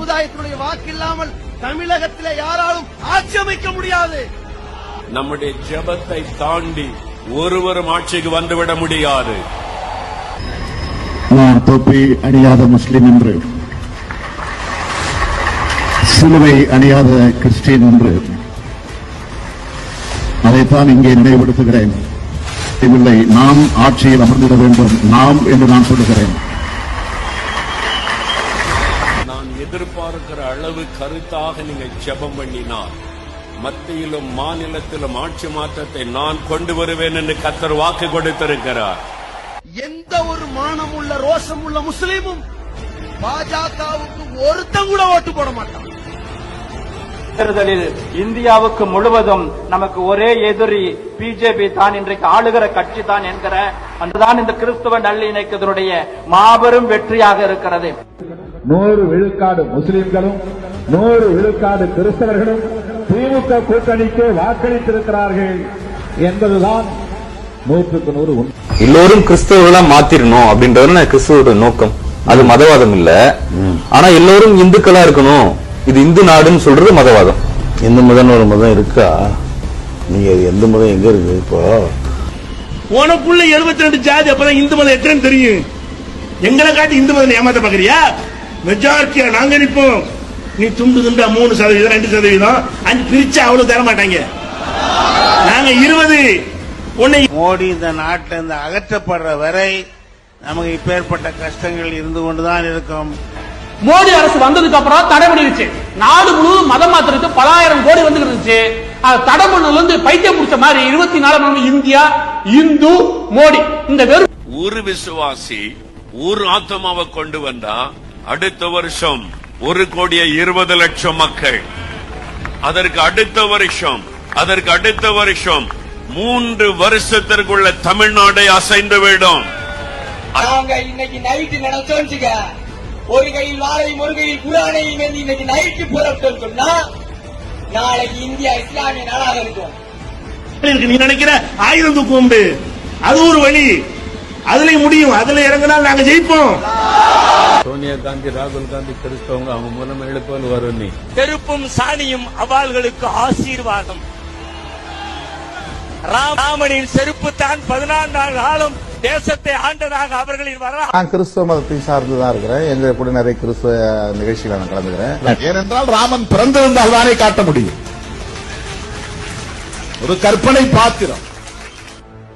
சமுதாயத்தினுடைய வாக்கு இல்லாமல் தமிழகத்திலே யாராலும் ஆட்சி அமைக்க முடியாது. நம்முடைய ஜெபத்தை தாண்டி ஒருவரும் ஆட்சிக்கு வந்துவிட முடியாது. நான் தொப்பி அணியாத முஸ்லிம் என்று, சிலுவை அணியாத கிறிஸ்டியன் என்று, அதைத்தான் இங்கே நினைவுபடுத்துகிறேன். இல்லை, நாம் ஆட்சியில் அமர்ந்திட வேண்டும், நாம் என்று நான் சொல்லுகிறேன். நான் எதிர்பார்க்கிற அளவு கருத்தாக நீங்கள் ஜெபம் பண்ணினார் மத்தியிலும் மாநிலத்திலும் ஆட்சி மாற்றத்தை நான் கொண்டு வருவேன் என்று கர்த்தர் வாக்கு கொடுத்திருக்கிறார். எந்த ஒரு மானம் உள்ள ரோஷம் உள்ள முஸ்லீமும் பாஜகவுக்கு ஒருத்தன் கூட ஓட்டு போட மாட்டான். தேர்தலில் இந்தியாவுக்கு முழுவதும் நமக்கு ஒரே எதிரி பிஜேபி தான், இன்றைக்கு ஆளுகிற கட்சி தான் என்கிற அதுதான் இந்த கிறிஸ்துவ நல்லிணக்கத்தினுடைய மாபெரும் வெற்றியாக இருக்கிறது. 100 விழுக்காடு முஸ்லிம்களும் 100 விழுக்காடு கிறிஸ்தவர்களும் திமுக கூட்டணிக்கு வாக்களித்திருக்கிறார்கள் என்பதுதான் 100க்கு 100 உண்மை. எல்லோரும் கிறிஸ்தவர்களா மாத்திரணும் அப்படின்றது கிறிஸ்துவோட நோக்கம். அது மதவாதம் இல்ல. ஆனா எல்லோரும் இந்துக்களா இருக்கணும், இது இந்து நாடுன்னு சொல்றது மதவாதம். இந்து மதம் ஒரு மதம் இருக்கா? நீங்க எந்த மதம் எங்க இருக்கு? இப்போ உனக்குள்ள 72 ஜாதி, அப்பதான் இந்து மதம் எத்தனை தெரியும்? எங்களை காட்டி இந்து மதம் ஏமாத்த பாக்குறியா? மெஜாரிட்டியா நாங்க நிற்போம். நீ துண்டு துண்டா 3%, 2%, 5 பிரிச்சா அவ்வளவு தர மாட்டாங்க. நாங்க 20. உன்னை மோடி இந்த நாட்டில் இருந்து அகற்றப்படுற வரை நமக்கு இப்பேற்பட்ட கஷ்டங்கள் இருந்து கொண்டுதான் இருக்கும். மோடி அரசு வந்ததுக்கு அப்புறம் தடை பண்ணிருச்சு. நாடு முழுவதும் மதம் மாத்திரத்து பல ஆயிரம் கோடி வந்து இருந்துச்சு. தடை பண்ணதுல இருந்து பைத்தியம் முடிச்ச மாதிரி 24 இந்தியா, இந்து, மோடி. இந்த வெறும் ஒரு விசுவாசி ஒரு ஆத்மாவை கொண்டு வந்தா அடுத்த வருஷம் 1,20,00,000 மக்கள். அதற்கு அடுத்த வருஷம் 3 வருஷத்திற்குள்ள தமிழ்நாடை அசைந்து விடும். நாங்க இன்னைக்கு நைட்டு நினைச்சோம், ஒரு கையில் வாழையும் ஒரு கையில் குரானையும் இன்னைக்கு நைட்டு புறப்பட்டு சொன்னா நாளைக்கு இந்தியா இஸ்லாமிய நாடாக இருக்கும். நீ நினைக்கிற ஆயுதம் தூக்கம் உண்டு, அது ஒரு வழி. அதுல முடியும், அதுல இறங்கினால் நாங்க ஜெயிப்போம். சோனியா காந்தி, ராகுல் காந்தி கிறிஸ்தவங்க, அவங்க மூலமா எழுப்பல் வரும். நீ செருப்பும் சாணியும் அவர்களுக்கு ஆசீர்வாதம். ராமனின் செருப்பு தான் 14 காலம் தேசத்தை ஆண்டதாக அவர்களின் வர. நான் கிறிஸ்துவ மதத்தை சார்ந்துதான் இருக்கிறேன். எங்க கூட நிறைய கிறிஸ்துவ நிகழ்ச்சிகளை நான் கலந்துக்கிறேன். ஏனென்றால் ராமன் பிறந்திருந்தால் தானே காட்ட முடியும். ஒரு கற்பனை பாத்திரம்.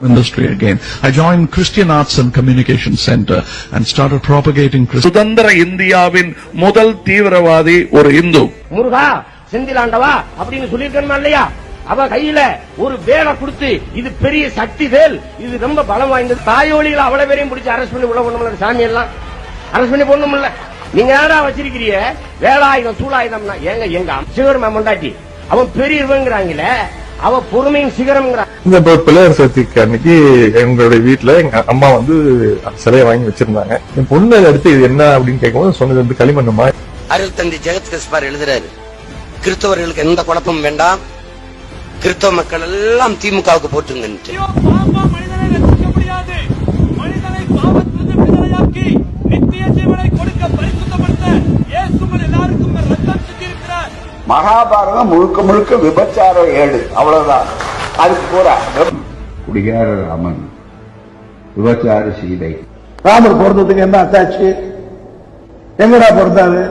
Industry again. I joined Christian Arts and Communication Center and started propagating சுதந்திர இந்தியாவின் முதல் தீவிரவாதி ஒரு இந்து. முருகா செந்திலாண்டவா அப்படின்னு சொல்லியிருக்கணுமா இல்லையா? அவ கையில ஒரு வேலை கொடுத்து, இது பெரிய சக்தி வேல், இது ரொம்ப பலம் வாய்ந்தது. தாயோலிகளை அவ்வளவு பேரையும் பிடிச்சி அரெஸ்ட் பண்ணி உள்ள போடணும்ல, சாமி எல்லாம் அரெஸ்ட் பண்ணி போடணும்ல. நீங்க யாரா வச்சிருக்கிறீங்க வேலாயுதம் சூலாயுதம்னா? எங்க சிவருமா மொண்டாட்டி அவன் பெரியவங்கிறாங்களே, அவ பொறுமையின் சிகரம். இந்த பிள்ளையார் சதுர்த்திக்கு அன்னைக்கு எங்களுடைய வீட்டுல எங்க அம்மா வந்து சிலையை வாங்கி வச்சிருந்தாங்க. என் பொண்ணு அடுத்து இது என்ன அப்படின்னு கேட்கும்போது சொன்னது வந்து களிமண்ணுமா. அருள் தந்தி ஜெகத் கஸ்பார் எழுதுறாரு, கிறிஸ்தவர்களுக்கு எந்த குழப்பமும் வேண்டாம், கிறிஸ்தவ மக்கள் எல்லாம் திமுகவுக்கு போட்டுங்க. மனிதனை ரசிக்க முடியாது. மனிதனை பாவத்திலிருந்து விடுதலையாக்கி நித்திய ஜீவனை கொடுக்க பரிசுத்தப்படுத்த இயேசுவில் எல்லாருக்கும் ரத்தம் சிந்தியிருக்கிறார். மகாபாரதம் முழுக்க முழுக்க விபச்சார ஏடு, அவ்வளவுதான். அதுக்கு போறா குடிகார ராமன், விபச்சார சீதை. ராமர் பிறந்ததுக்கு என்ன அத்தாச்சு? எங்கடா பிறந்தாரு?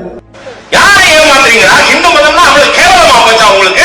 யாரை ஏமாத்துறீங்களா? இந்து மதம்னா அவ்வளவு கேவலமா போச்சா உங்களுக்கு?